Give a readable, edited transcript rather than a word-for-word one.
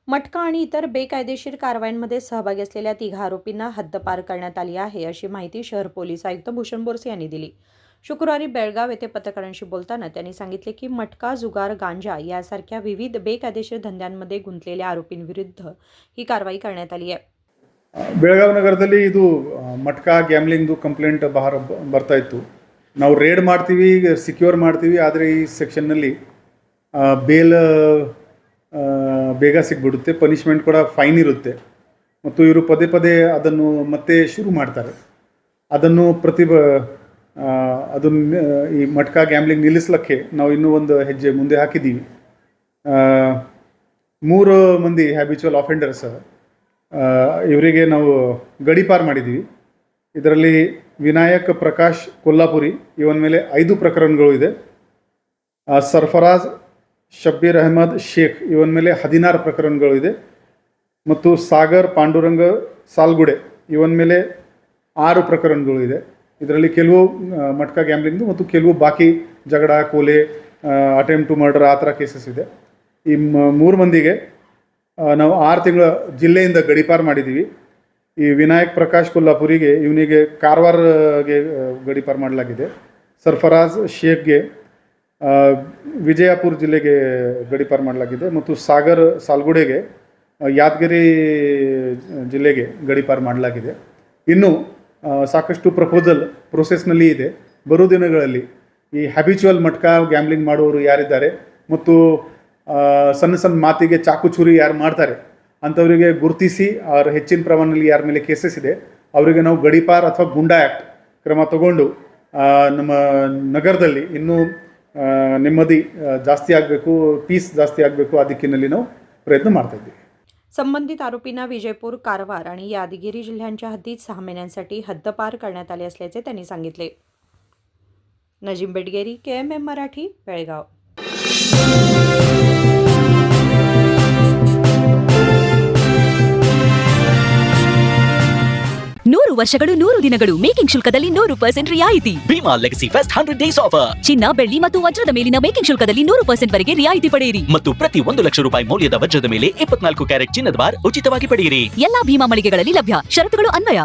मटका आणि इतर बेकायदेशीर कारवायांमध्ये सहभागी असलेल्या तिघा आरोपींना हद्दपार करण्यात आली आहे, अशी माहिती शहर पोलीस आयुक्त भूषण बोरसे यांनी दिली. शुक्रवारी बेळगाव येथे पत्रकारांशी बोलताना त्यांनी सांगितले की मटका, जुगार, गांजा यासारख्या विविध बेकायदेशीर धंद्यांमध्ये गुंतलेल्या आरोपींविरुद्ध ही कारवाई करण्यात आली आहे. ಬೆಳಗಾವಿ ನಗರದಲ್ಲಿ ಇದು ಮಟ್ಕಾ ಗ್ಯಾಮ್ಲಿಂಗ್ದು ಕಂಪ್ಲೇಂಟ್ ಬರ್ತಾ ಇತ್ತು. ನಾವು ರೇಡ್ ಮಾಡ್ತೀವಿ, ಸಿಕ್ಯೂರ್ ಮಾಡ್ತೀವಿ, ಆದರೆ ಈ ಸೆಕ್ಷನ್ನಲ್ಲಿ ಬೇಲ್ ಬೇಗ ಸಿಗ್ಬಿಡುತ್ತೆ, ಪನಿಷ್ಮೆಂಟ್ ಕೂಡ ಫೈನ್ ಇರುತ್ತೆ ಮತ್ತು ಇವರು ಪದೇ ಪದೇ ಅದನ್ನು ಮತ್ತೆ ಶುರು ಮಾಡ್ತಾರೆ. ಅದನ್ನು ಅದನ್ನು ಈ ಮಟ್ಕಾ ಗ್ಯಾಮ್ಲಿಂಗ್ ನಿಲ್ಲಿಸ್ಲಿಕ್ಕೆ ನಾವು ಇನ್ನೂ ಒಂದು ಹೆಜ್ಜೆ ಮುಂದೆ ಹಾಕಿದ್ದೀವಿ. 3 ಮಂದಿ ಹ್ಯಾಬಿಚುವಲ್ ಆಫೆಂಡರ್ಸ್ ಇವರಿಗೆ ನಾವು ಗಡೀಪಾರು ಮಾಡಿದ್ದೀವಿ. ಇದರಲ್ಲಿ ವಿನಾಯಕ್ ಪ್ರಕಾಶ್ ಕೊಲ್ಲಾಪುರಿ ಇವನ ಮೇಲೆ 5 ಪ್ರಕರಣಗಳು ಇದೆ. ಸರ್ಫರಾಜ್ ಶಬ್ಬೀರ್ ಅಹಮದ್ ಶೇಖ್ ಇವನ ಮೇಲೆ 16 ಪ್ರಕರಣಗಳು ಇದೆ ಮತ್ತು ಸಾಗರ್ ಪಾಂಡುರಂಗ ಸಾಲ್ಗುಡೆ ಇವನ ಮೇಲೆ 6 ಪ್ರಕರಣಗಳು ಇದೆ. ಇದರಲ್ಲಿ ಕೆಲವು ಮಟ್ಕಾ ಗ್ಯಾಮ್ಲಿಂಗ್ದು ಮತ್ತು ಕೆಲವು ಬಾಕಿ ಜಗಳ, ಕೊಲೆ, ಅಟೆಂಪ್ಟ್ ಟು ಮರ್ಡರ್ ಆ ಥರ ಕೇಸಸ್ ಇದೆ. ಈ 3 ಮಂದಿಗೆ ನಾವು 6 ತಿಂಗಳ ಜಿಲ್ಲೆಯಿಂದ ಗಡೀಪಾರು ಮಾಡಿದ್ದೀವಿ. ಈ ವಿನಾಯಕ್ ಪ್ರಕಾಶ್ ಕೊಲ್ಲಾಪುರಿಗೆ ಇವನಿಗೆ ಕಾರವಾರಗೆ ಗಡೀಪಾರು ಮಾಡಲಾಗಿದೆ. ಸರ್ಫರಾಜ್ ಶೇಖ್ಗೆ ವಿಜಯಪುರ ಜಿಲ್ಲೆಗೆ ಗಡೀಪಾರು ಮಾಡಲಾಗಿದೆ ಮತ್ತು ಸಾಗರ್ ಸಾಲ್ಗುಡೆಗೆ ಯಾದಗಿರಿ ಜಿಲ್ಲೆಗೆ ಗಡೀಪಾರು ಮಾಡಲಾಗಿದೆ. ಇನ್ನು ಸಾಕಷ್ಟು ಪ್ರಪೋಸಲ್ ಪ್ರೋಸೆಸ್ನಲ್ಲಿ ಇದೆ. ಬರೋ ದಿನಗಳಲ್ಲಿ ಈ ಹ್ಯಾಬಿಚುವಲ್ ಮಟ್ಕಾ ಗ್ಯಾಮ್ಲಿಂಗ್ ಮಾಡುವವರು ಯಾರಿದ್ದಾರೆ ಮತ್ತು ಸಣ್ಣ ಸಣ್ಣ ಮಾತಿಗೆ ಚಾಕು ಚೂರಿ ಯಾರು ಮಾಡ್ತಾರೆ ಅಂಥವರಿಗೆ ಗುರುತಿಸಿ ಅವ್ರ ಹೆಚ್ಚಿನ ಪ್ರಮಾಣದಲ್ಲಿ ಯಾರ ಮೇಲೆ ಕೇಸಸ್ ಇದೆ ಅವರಿಗೆ ನಾವು ಗಡೀಪಾರ್ ಅಥವಾ ಗುಂಡಾ ಆ್ಯಕ್ಟ್ ಕ್ರಮ ತಗೊಂಡು ನಮ್ಮ ನಗರದಲ್ಲಿ ಇನ್ನೂ ನೆಮ್ಮದಿ ಜಾಸ್ತಿ ಆಗಬೇಕು, ಪೀಸ್ ಜಾಸ್ತಿ ಆಗಬೇಕು, ಆ ದಿಕ್ಕಿನಲ್ಲಿ ನಾವು ಪ್ರಯತ್ನ ಮಾಡ್ತಾ ಇದ್ದೀವಿ. संबंधित आरोपींना विजयपूर, कारवार आणि यादगिरी जिल्ह्यांच्या हद्दीत 6 महिन्यांसाठी हद्दपार करण्यात आले असल्याचे त्यांनी सांगितले. नजीम बेटगेरी, KMM मराठी, बेळगाव. ನೂರು ವರ್ಷಗಳು 100 ದಿನಗಳು ಮೇಕಿಂಗ್ ಶುಲ್ಕದಲ್ಲಿ 100% ರಿಯಾಯಿತಿ. Bhima legacy fest 100 days offer. ಚಿನ್ನ, ಬೆಳ್ಳಿ ಮತ್ತು ವಜ್ರದ ಮೇಲಿನ ಮೇಕಿಂಗ್ ಶುಲ್ಕದಲ್ಲಿ 100% ವರೆಗೆ ರಿಯಾಯಿತಿ ಪಡೆಯಿರಿ ಮತ್ತು ಪ್ರತಿ 1 ಲಕ್ಷ ರೂಪಾಯಿ ಮೌಲ್ಯದ ವಜ್ರದ ಮೇಲೆ 24 ಕ್ಯಾರೆಟ್ ಚಿನ್ನದ ಬಾರ್ ಉಚಿತವಾಗಿ ಪಡೆಯಿರಿ. ಎಲ್ಲಾ ಭೀಮಾ ಮಳಿಗೆಗಳಲ್ಲಿ ಲಭ್ಯ. ಷರತ್ತುಗಳು ಅನ್ವಯ.